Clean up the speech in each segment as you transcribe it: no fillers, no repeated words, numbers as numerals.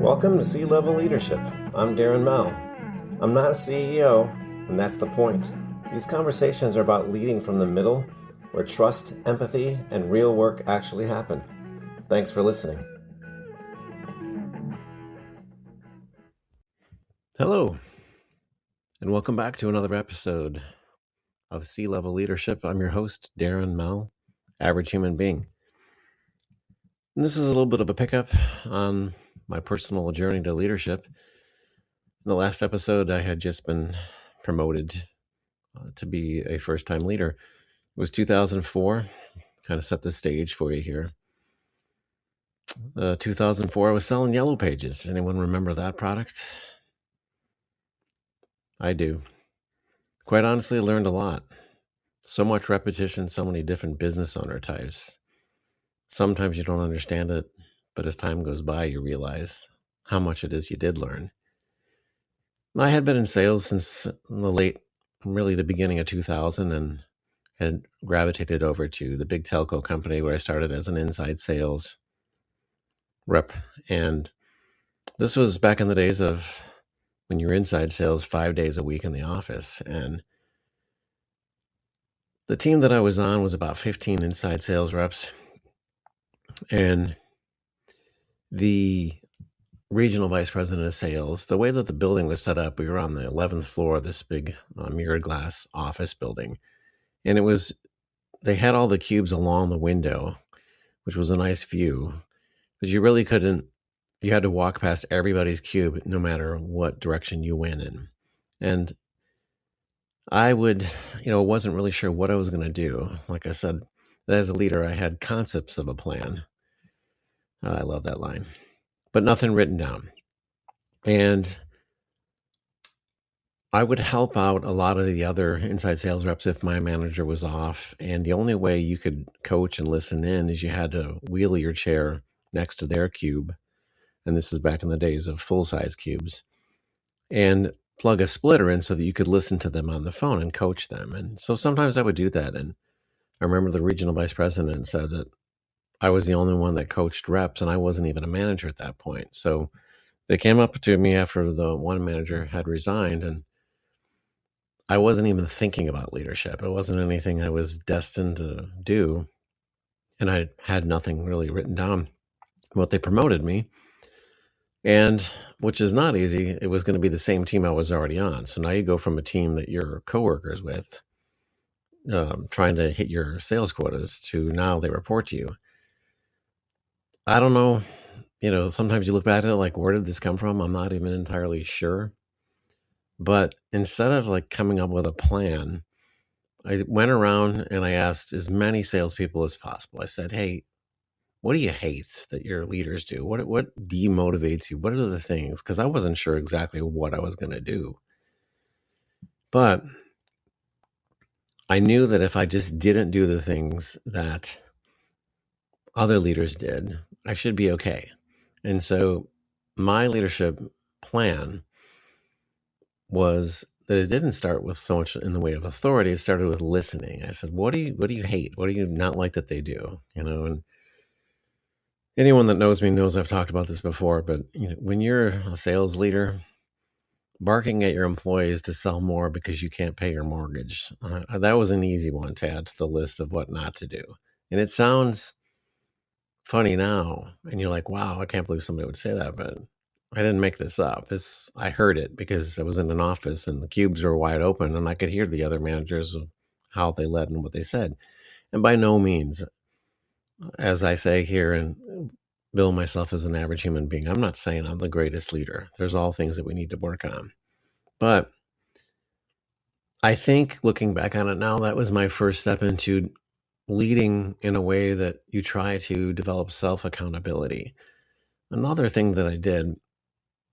Welcome to C-Level Leadership. I'm Darren Mel. I'm not a CEO, and that's the point. These conversations are about leading from the middle, where trust, empathy, and real work actually happen. Thanks for listening. Hello, and welcome back to another episode of C-Level Leadership. I'm your host, Darren Mel, average human being. And this is a little bit of a pickup on my personal journey to leadership. In the last episode, I had just been promoted to be a first-time leader. It was 2004. Kind of set the stage for you here. 2004, I was selling Yellow Pages. Anyone remember that product? I do. Quite honestly, I learned a lot. So much repetition, so many different business owner types. Sometimes you don't understand it, but as time goes by, you realize how much it is you did learn. I had been in sales since the beginning of 2000, and had gravitated over to the big telco company where I started as an inside sales rep. And this was back in the days of when you were inside sales 5 days a week in the office. And the team that I was on was about 15 inside sales reps. And the regional vice president of sales, the way that the building was set up, we were on the 11th floor of this big mirrored glass office building. And they had all the cubes along the window, which was a nice view, but you really couldn't, you had to walk past everybody's cube no matter what direction you went in. And I wasn't really sure what I was going to do. Like I said, as a leader, I had concepts of a plan. I love that line, but nothing written down. And I would help out a lot of the other inside sales reps if my manager was off. And the only way you could coach and listen in is you had to wheel your chair next to their cube. And this is back in the days of full-size cubes. And plug a splitter in so that you could listen to them on the phone and coach them. And so sometimes I would do that. And I remember the regional vice president said that I was the only one that coached reps, and I wasn't even a manager at that point. So they came up to me after the one manager had resigned, and I wasn't even thinking about leadership. It wasn't anything I was destined to do. And I had nothing really written down. But they promoted me, and which is not easy. It was going to be the same team I was already on. So now you go from a team that you're coworkers with, trying to hit your sales quotas, to now they report to you. I don't know. Sometimes you look back at it like, where did this come from? I'm not even entirely sure. But instead of coming up with a plan, I went around and I asked as many salespeople as possible. I said, hey, what do you hate that your leaders do? What demotivates you? What are the things? Because I wasn't sure exactly what I was going to do. But I knew that if I just didn't do the things that other leaders did, I should be okay. And so my leadership plan was that it didn't start with so much in the way of authority. It started with listening. I said, what do you hate? What do you not like that they do? And anyone that knows me knows I've talked about this before, but when you're a sales leader, barking at your employees to sell more because you can't pay your mortgage, that was an easy one to add to the list of what not to do. And it sounds funny now, and you're like, wow, I can't believe somebody would say that, but I didn't make this up. I heard it because I was in an office and the cubes were wide open, and I could hear the other managers of how they led and what they said. And by no means, as I say here and bill myself as an average human being, I'm not saying I'm the greatest leader. There's all things that we need to work on. But I think looking back on it now, that was my first step into leading in a way that you try to develop self-accountability. Another thing that I did,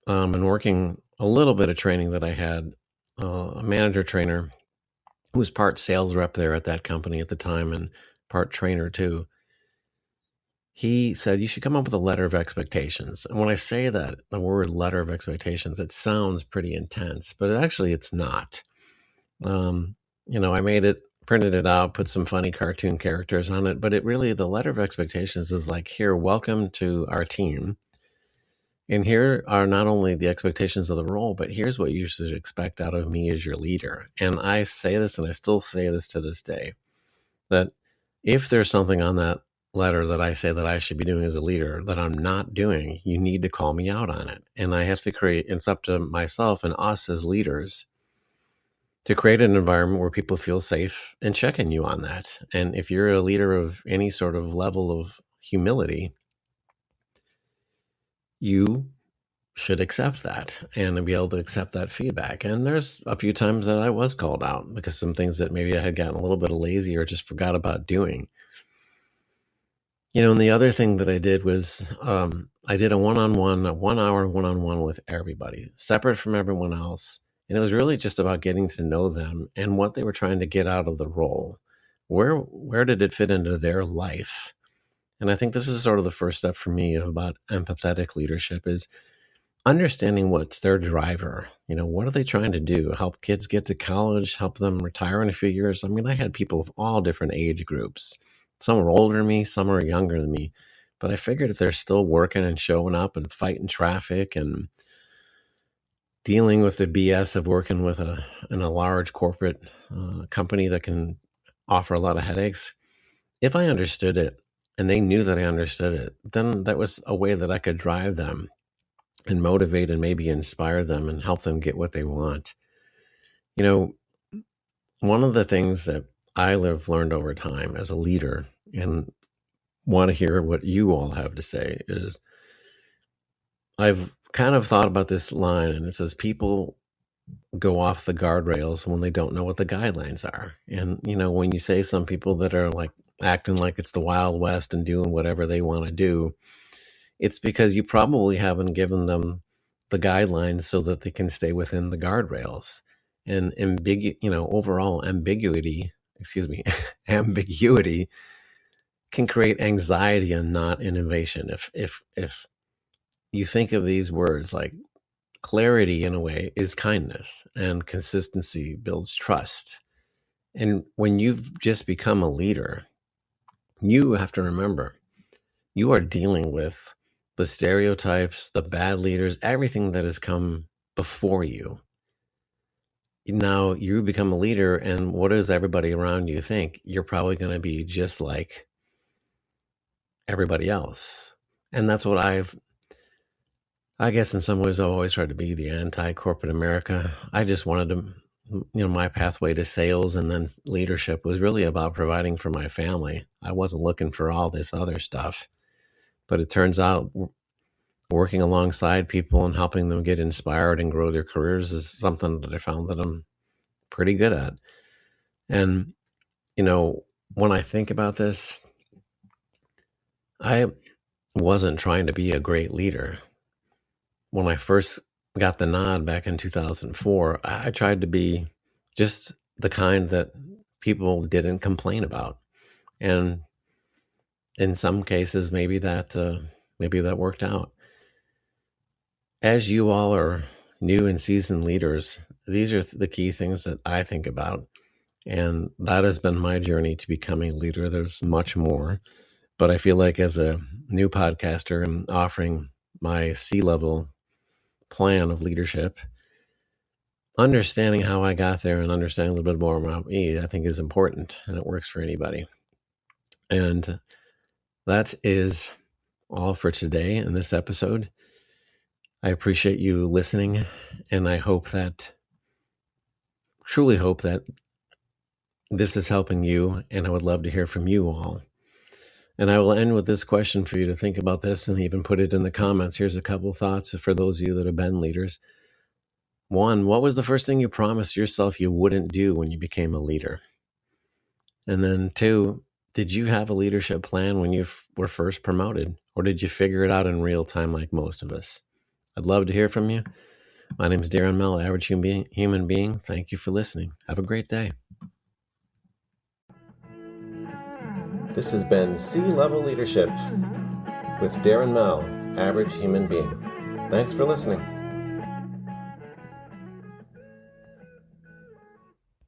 and working a little bit of training that I had, a manager trainer who was part sales rep there at that company at the time and part trainer too. He said, you should come up with a letter of expectations. And when I say that, the word letter of expectations, it sounds pretty intense, but it's not. I made it, printed it out, put some funny cartoon characters on it, but the letter of expectations is like, here, welcome to our team. And here are not only the expectations of the role, but here's what you should expect out of me as your leader. And I say this, and I still say this to this day, that if there's something on that letter that I say that I should be doing as a leader that I'm not doing, you need to call me out on it. And I have to it's up to myself and us as leaders to create an environment where people feel safe and checking you on that. And if you're a leader of any sort of level of humility, you should accept that and be able to accept that feedback. And there's a few times that I was called out because some things that maybe I had gotten a little bit lazy or just forgot about doing. And the other thing that I did was I did a 1 hour one-on-one with everybody, separate from everyone else. And it was really just about getting to know them and what they were trying to get out of the role. Where did it fit into their life? And I think this is sort of the first step for me about empathetic leadership is understanding what's their driver. What are they trying to do? Help kids get to college, help them retire in a few years. I mean, I had people of all different age groups. Some were older than me, some are younger than me. But I figured if they're still working and showing up and fighting traffic and dealing with the BS of working with in a large corporate company that can offer a lot of headaches, if I understood it and they knew that I understood it, then that was a way that I could drive them and motivate and maybe inspire them and help them get what they want. One of the things that I've learned over time as a leader, and want to hear what you all have to say, is I've kind of thought about this line, and it says people go off the guardrails when they don't know what the guidelines are. And, when you say some people that are like acting like it's the Wild West and doing whatever they want to do, it's because you probably haven't given them the guidelines so that they can stay within the guardrails. And overall ambiguity can create anxiety and not innovation. If you think of these words, like clarity in a way is kindness, and consistency builds trust. And when you've just become a leader, you have to remember you are dealing with the stereotypes, the bad leaders, everything that has come before you. Now you become a leader, and what does everybody around you think? You're probably going to be just like everybody else. And that's what I guess in some ways I've always tried to be the anti-corporate America. I just wanted to, my pathway to sales and then leadership was really about providing for my family. I wasn't looking for all this other stuff. But it turns out working alongside people and helping them get inspired and grow their careers is something that I found that I'm pretty good at. And, when I think about this, I wasn't trying to be a great leader. When I first got the nod back in 2004, I tried to be just the kind that people didn't complain about. And in some cases, maybe that worked out. As you all are new and seasoned leaders, these are the key things that I think about. And that has been my journey to becoming a leader. There's much more. But I feel like as a new podcaster, I'm offering my C-level plan of leadership. Understanding how I got there and understanding a little bit more about me, I think is important, and it works for anybody. And that is all for today in this episode. I appreciate you listening, and I truly hope that this is helping you, and I would love to hear from you all. And I will end with this question for you to think about this and even put it in the comments. Here's a couple thoughts for those of you that have been leaders. 1, what was the first thing you promised yourself you wouldn't do when you became a leader? And then 2, did you have a leadership plan when you were first promoted, or did you figure it out in real time like most of us? I'd love to hear from you. My name is Darren Mell, Average Human Being. Thank you for listening. Have a great day. This has been C-Level Leadership with Darren Mell, Average Human Being. Thanks for listening.